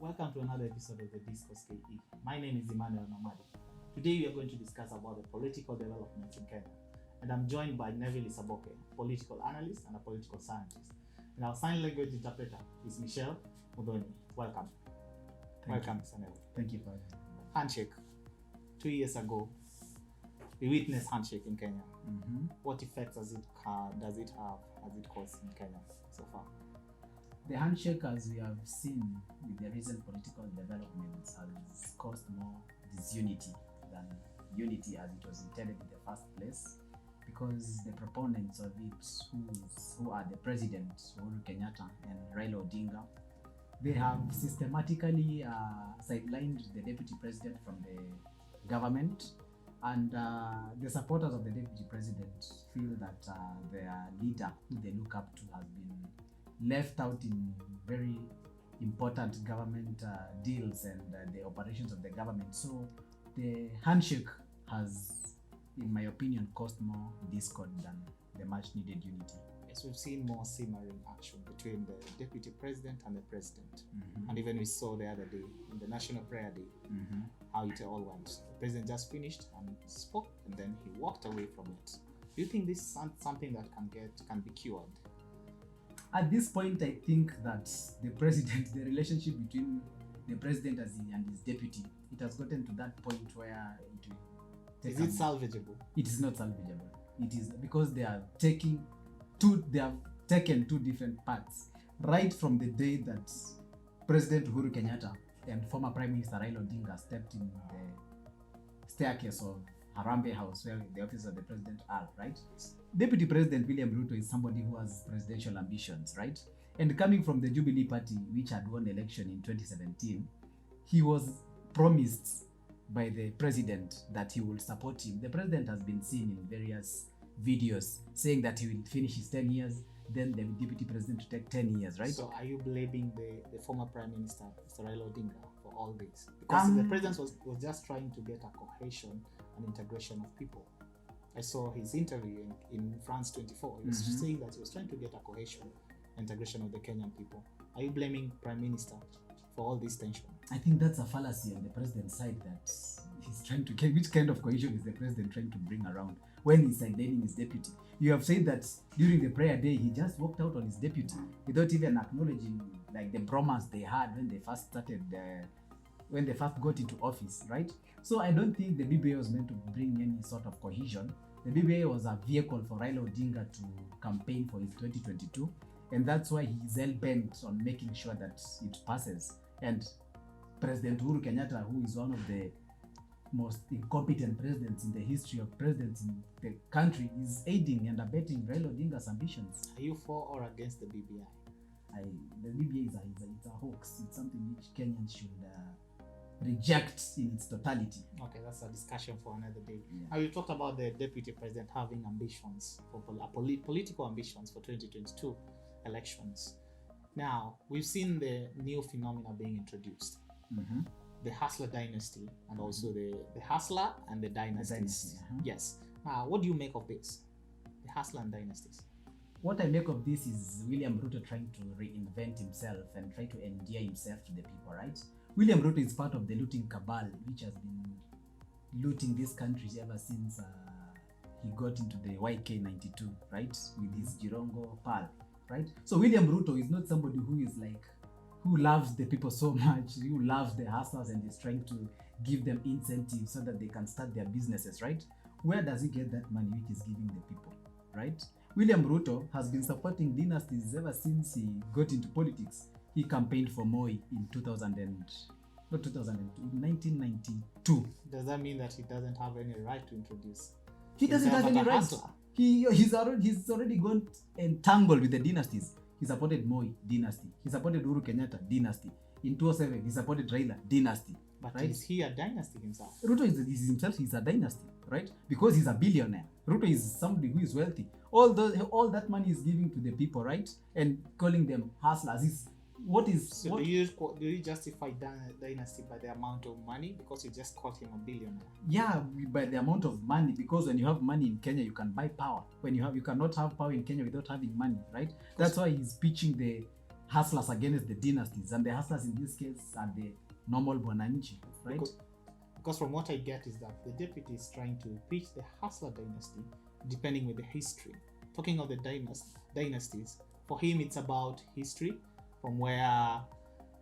Welcome to another episode of the Discourse KE. My name is Emmanuel Mamadi. Today we are going to discuss about the political developments in Kenya. And I'm joined by Neville Isaboke, political analyst and a political scientist. And our sign language interpreter is Michelle Muthoni. Welcome. Welcome, Mr. Neville. Thank you for having me. Handshake. 2 years ago, we witnessed handshake in Kenya. What effects does it have, has it caused in Kenya so far? The handshake, as we have seen with the recent political developments, has caused more disunity than unity as it was intended in the first place, because the proponents of it, who are the president, Uhuru Kenyatta and Raila Odinga, they have systematically sidelined the deputy president from the government, and the supporters of the deputy president feel that their leader, who they look up to, has been left out in very important government deals and the operations of the government. So the handshake has, in my opinion, caused more discord than the much needed unity. Yes, we've seen more simmering action between the deputy president and the president. And even we saw the other day in the National Prayer Day how it all went. The president just finished and spoke, and then he walked away from it. Do you think this is something that can be cured? At this point, I think that the relationship between the president and his deputy, it has gotten to that point where it will take. Is it salvageable? It is not salvageable. It is because they have taken two different paths. Right from the day that President Uhuru Kenyatta and former Prime Minister Raila Odinga stepped in the staircase of Harambee House, where the office of the president are, right? Deputy President William Ruto is somebody who has presidential ambitions, right? And coming from the Jubilee Party, which had won election in 2017, he was promised by the president that he will support him. The president has been seen in various videos saying that he will finish his 10 years, then the deputy president to take 10 years, right? So are you blaming the former Prime Minister, Mr. Raila Odinga, for all this? Because the president was just trying to get a cohesion and integration of people. I saw his interview in France 24. He was saying that he was trying to get a cohesion, integration of the Kenyan people. Are you blaming Prime Minister for all this tension? I think that's a fallacy on the president's side, that he's trying to get. Which kind of cohesion is the president trying to bring around when he's sidelining his deputy? You have said that during the prayer day, he just walked out on his deputy without even acknowledging like the bromance they had when they first started when they first got into office, right? So I don't think the BBI was meant to bring any sort of cohesion. The BBI was a vehicle for Raila Odinga to campaign for his 2022, and that's why he's hell-bent on making sure that it passes. And President Uhuru Kenyatta, who is one of the most incompetent presidents in the history of presidents in the country, is aiding and abetting Raila Odinga's ambitions. Are you for or against the BBI? The BBI is a hoax. It's something which Kenyans should reject in its totality. Okay, that's a discussion for another day. Yeah. Now, you talked about the deputy president having ambitions, for political ambitions for 2022 elections. Now, we've seen the new phenomena being introduced. The Hustler dynasty, and also the Hustler and the dynasties. Yes. Now, what do you make of this? The Hustler and dynasties. What I make of this is William Ruto trying to reinvent himself and try to endear himself to the people, right? William Ruto is part of the looting cabal, which has been looting this country ever since he got into the YK92, right? With his Jirongo Pal, right? So William Ruto is not somebody who loves the people so much, who loves the hustlers and is trying to give them incentives so that they can start their businesses, right? Where does he get that money which is giving the people, right? William Ruto has been supporting dynasties ever since he got into politics. He campaigned for Moi in 1992. Does that mean that he doesn't have any right to introduce? He doesn't have any right. He's already gone entangled with the dynasties. He supported Moi, dynasty. He supported Uhuru Kenyatta, dynasty. In 2007, he supported Raila, dynasty. But right? Is he a dynasty himself? Ruto is himself. He's a dynasty, right? Because he's a billionaire. Ruto is somebody who is wealthy. All that money is giving to the people, right? And calling them hustlers. Do you justify dynasty by the amount of money, because you just called him a billionaire? Yeah, by the amount of money, because when you have money in Kenya, you can buy power. You cannot have power in Kenya without having money, right? That's why he's pitching the hustlers against the dynasties, and the hustlers in this case are the normal Bwananchi, right? Because from what I get is that the deputy is trying to pitch the hustler dynasty, depending with the history. Talking of the dynasties, for him it's about history, from where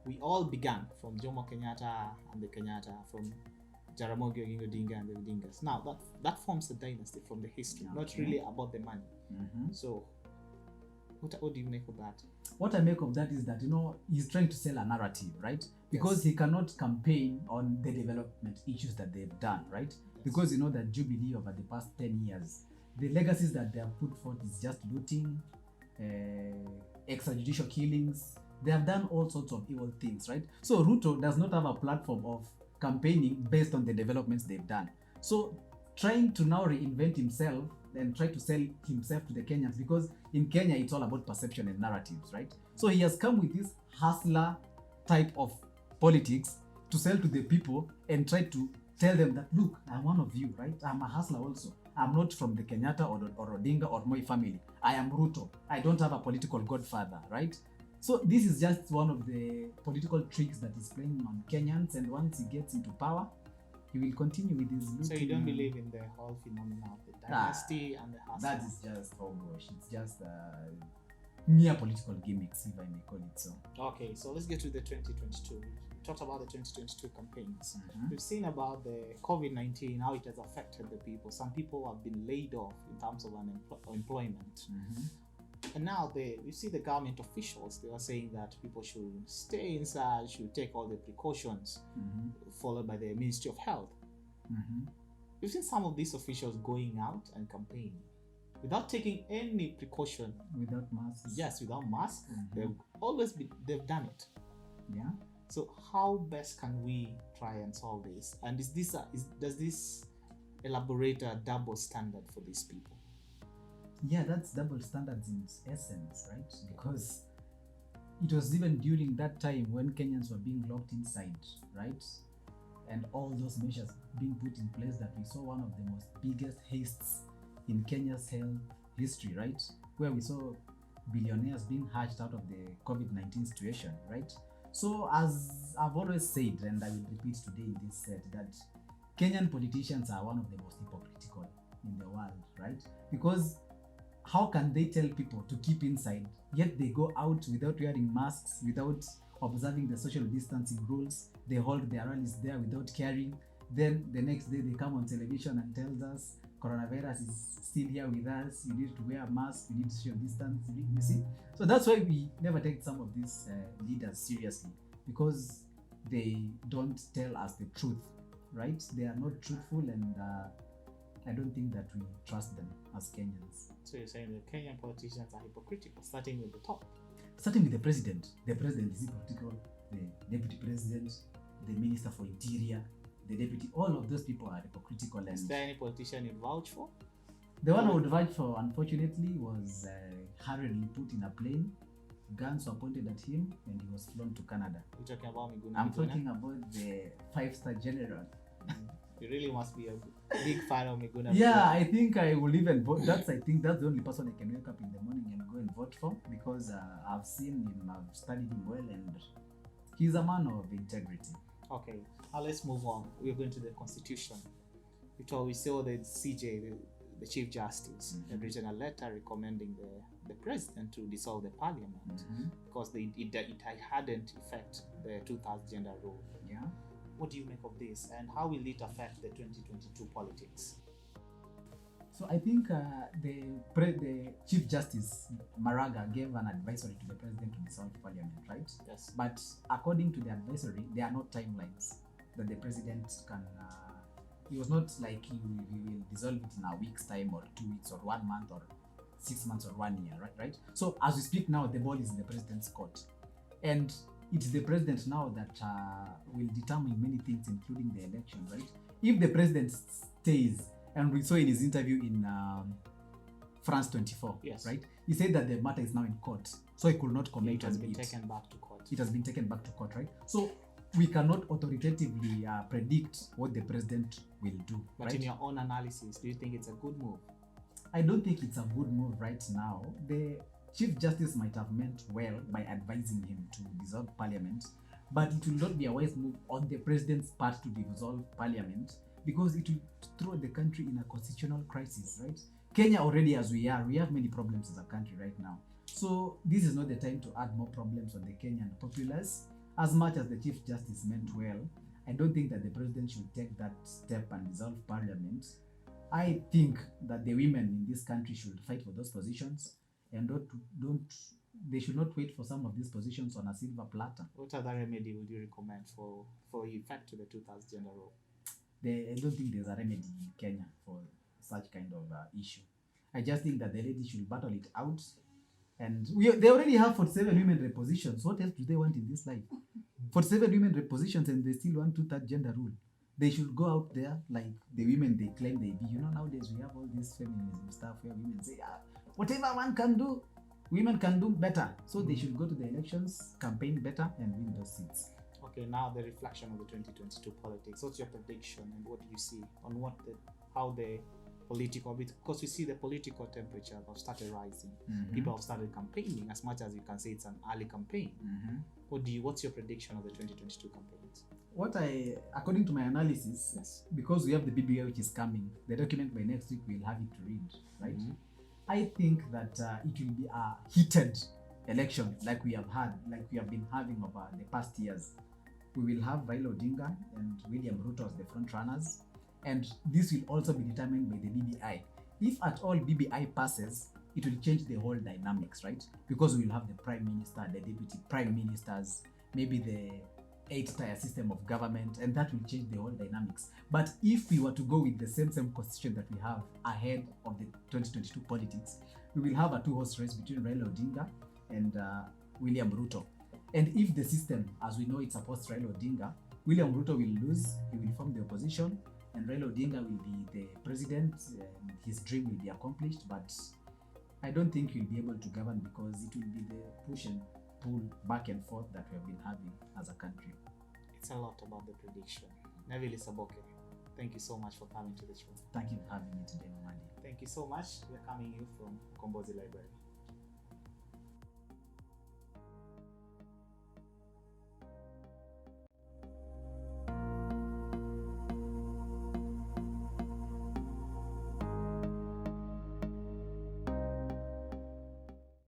we all began, from Jomo Kenyatta and the Kenyatta, from Jaramogi Oginga Odinga and the Odingas. Now that forms a dynasty from the history, not really about the money. So what do you make of that? What I make of that is that, he's trying to sell a narrative, right? Because he cannot campaign on the development issues that they've done, right? Because that Jubilee over the past 10 years, the legacies that they have put forth is just looting, extrajudicial killings. They have done all sorts of evil things, right? So Ruto does not have a platform of campaigning based on the developments they've done. So trying to now reinvent himself and try to sell himself to the Kenyans, because in Kenya it's all about perception and narratives, right? So he has come with this hustler type of politics to sell to the people and try to tell them that, look, I'm one of you, right? I'm a hustler also. I'm not from the Kenyatta or Odinga or Moi family. I am Ruto. I don't have a political godfather, right? So this is just one of the political tricks that is playing on Kenyans, and once he gets into power, he will continue with his looting. So you don't believe in the whole phenomenon of the dynasty and the hustle? That is just hogwash. It's just mere political gimmicks, if I may call it so. Okay, so let's get to the 2022. We talked about the 2022 campaigns. We've seen about the COVID-19, how it has affected the people. Some people have been laid off in terms of employment. And now you see the government officials, they are saying that people should stay inside, should take all the precautions, followed by the Ministry of Health. We've seen some of these officials going out and campaigning without taking any precaution. Without masks? Yes, without masks. They've done it. Yeah. So how best can we try and solve this? And does this elaborate a double standard for these people? Yeah, that's double standards in essence, right? Because it was even during that time when Kenyans were being locked inside, right? And all those measures being put in place that we saw one of the most biggest hastes in Kenya's health history, right? Where we saw billionaires being hatched out of the COVID-19 situation, right? So as I've always said, and I will repeat today in this set, that Kenyan politicians are one of the most hypocritical in the world, right? Because how can they tell people to keep inside, yet they go out without wearing masks, without observing the social distancing rules? They hold their rallies there without caring. Then the next day they come on television and tells us coronavirus is still here with us. You need to wear a mask. You need to social distance. You see, so that's why we never take some of these leaders seriously, because they don't tell us the truth, right? They are not truthful, and I don't think that we trust them as Kenyans. So you're saying the Kenyan politicians are hypocritical, starting with the top? Starting with the president. The president is hypocritical. The deputy president, the minister for interior, the deputy, all of those people are hypocritical. And is there any politician you vouch for? The one I would vouch for, unfortunately, was hurriedly put in a plane. Guns were pointed at him, and he was flown to Canada. You're talking about Miguna? I'm talking about the 5-star general. You really must be a big fan of Miguna. Yeah, I think I will even vote. I think that's the only person I can wake up in the morning and go and vote for, because I've seen him, I've studied him well, and he's a man of integrity. Okay, now let's move on. We're going to the constitution. We saw the CJ, the Chief Justice, had written a letter recommending the president to dissolve the parliament, because it hadn't affect the 2/3 gender rule. Yeah. What do you make of this, and how will it affect the 2022 politics? So I think the Chief Justice Maraga gave an advisory to the president to dissolve parliament, right? Yes. But according to the advisory, there are no timelines that the president can. It was not like he will dissolve it in a week's time, or 2 weeks, or 1 month, or 6 months, or 1 year, right? So as we speak now, the ball is in the president's court, and it's the president now that will determine many things, including the election, right? If the president stays, and we saw in his interview in France 24, yes, right? He said that the matter is now in court, so he could not comment on it. It has been taken back to court. It has been taken back to court, right? So we cannot authoritatively predict what the president will do. But right? In your own analysis, do you think it's a good move? I don't think it's a good move right now. The Chief Justice might have meant well by advising him to dissolve Parliament, but it will not be a wise move on the president's part to dissolve Parliament, because it will throw the country in a constitutional crisis, right? Kenya already, as we are, we have many problems as a country right now. So this is not the time to add more problems on the Kenyan populace. As much as the Chief Justice meant well, I don't think that the president should take that step and dissolve Parliament. I think that the women in this country should fight for those positions, and they should not wait for some of these positions on a silver platter. What other remedy would you recommend for effect to the two-thirds gender role? I don't think there's a remedy in Kenya for such kind of issue. I just think that the lady should battle it out. And they already have 47 women repositions. What else do they want in this life? 47 women repositions, and they still want two-thirds gender rule. They should go out there like the women they claim they be. You know, nowadays we have all this feminism stuff where women say, whatever one can do, women can do better. So they should go to the elections, campaign better, and win those seats. Okay, now the reflection of the 2022 politics. What's your prediction, and what do you see on how the political, because we see the political temperature have started rising. People have started campaigning. As much as you can say it's an early campaign. What's your prediction of the 2022 campaigns? According to my analysis, yes, because we have the BBI which is coming, the document by next week we'll have it to read, right? I think that it will be a heated election like we have been having over the past years. We will have Raila Odinga and William Ruto as the front runners. And this will also be determined by the BBI. If at all BBI passes, it will change the whole dynamics, right? Because we will have the prime minister, the deputy prime ministers, maybe the 8-tier system of government, and that will change the whole dynamics. But if we were to go with the same constitution that we have ahead of the 2022 politics, we will have a two-horse race between Raila Odinga and William Ruto. And if the system, as we know, it supports Raila Odinga, William Ruto will lose, he will form the opposition, and Raila Odinga will be the president, and his dream will be accomplished. But I don't think he'll be able to govern, because it will be the push and pull back and forth that we have been having as a country. It's a lot about the prediction. Neville Isaboke, thank you so much for coming to the show. Thank you for having me today, Mamadi. Thank you so much. We're coming you from Ukombozi Library.